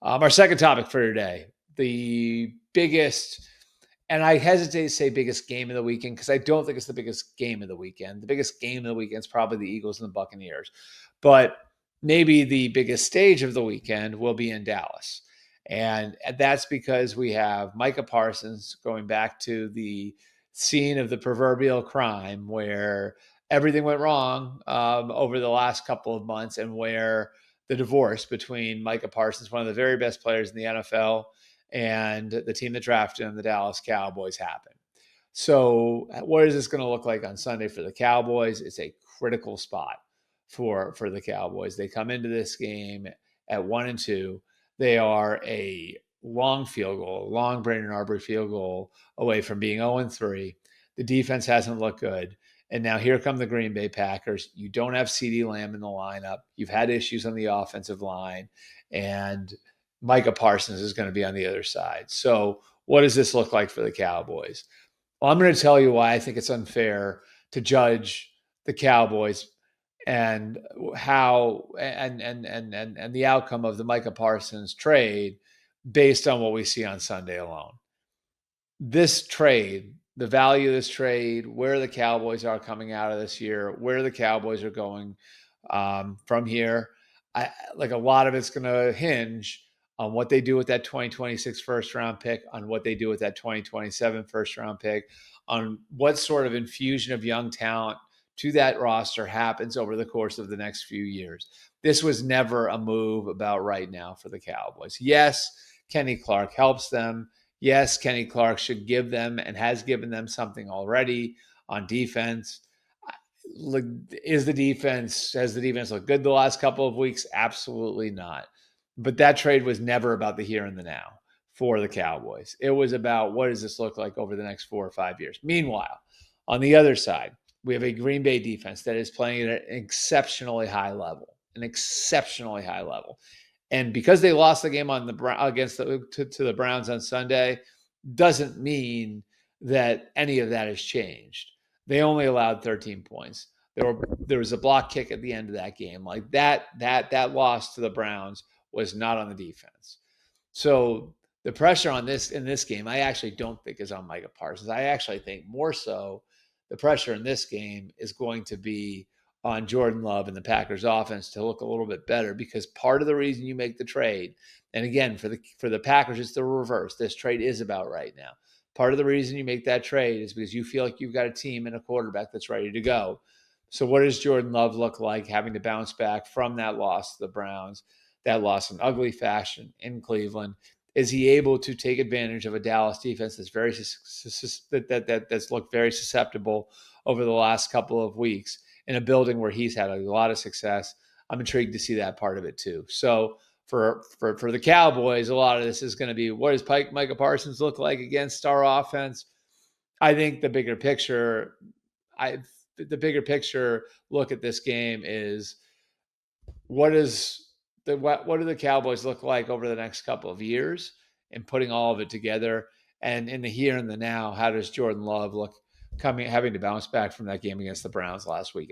Our second topic for today, the biggest, and I hesitate to say biggest game of the weekend because I don't think it's the biggest game of the weekend. The biggest game of the weekend is probably the Eagles and the Buccaneers. But maybe the biggest stage of the weekend will be in Dallas. And that's because we have Micah Parsons going back to the scene of the proverbial crime where everything went wrong over the last couple of months and where the divorce between Micah Parsons, one of the very best players in the NFL, and the team that drafted him, the Dallas Cowboys, happened. So, what is this going to look like on Sunday for the Cowboys? It's a critical spot for the Cowboys. They come into this game at 1-2. They are a long field goal, long Brandon Arbery field goal away from being 0-3. The defense hasn't looked good. And now here come the Green Bay Packers. You don't have CeeDee Lamb in the lineup. You've had issues on the offensive line. And Micah Parsons is going to be on the other side. So what does this look like for the Cowboys? Well, I'm going to tell you why I think it's unfair to judge the Cowboys and how and the outcome of the Micah Parsons trade based on what we see on Sunday alone. This trade, the value of this trade, where the Cowboys are coming out of this year, where the Cowboys are going from here, like a lot of it's going to hinge on what they do with that 2026 first round pick, on what they do with that 2027 first round pick, on what sort of infusion of young talent to that roster happens over the course of the next few years. This was never a move about right now for the Cowboys. Yes, Kenny Clark helps them. Yes, Kenny Clark should give them and has given them something already on defense. Has the defense looked good the last couple of weeks? Absolutely not. But that trade was never about the here and the now for the Cowboys. It was about what does this look like over the next 4 or 5 years. Meanwhile, on the other side, we have a Green Bay defense that is playing at an exceptionally high level, And because they lost the game to the Browns on Sunday, doesn't mean that any of that has changed. They only allowed 13 points. There was a block kick at the end of that game. Like that loss to the Browns was not on the defense. So the pressure in this game, I actually don't think is on Micah Parsons. I actually think more so the pressure in this game is going to be on Jordan Love and the Packers offense to look a little bit better, because part of the reason you make the trade, and again, for the Packers, it's the reverse. This trade is about right now. Part of the reason you make that trade is because you feel like you've got a team and a quarterback that's ready to go. So what does Jordan Love look like having to bounce back from that loss to the Browns, that loss in ugly fashion in Cleveland? Is he able to take advantage of a Dallas defense that's that's looked very susceptible over the last couple of weeks in a building where he's had a lot of success? I'm intrigued to see that part of it too. So for the Cowboys, a lot of this is going to be, what does Micah Parsons look like against our offense? I think the bigger picture look at this game is what do the Cowboys look like over the next couple of years, and putting all of it together. And in the here and the now, how does Jordan Love look having to bounce back from that game against the Browns last week?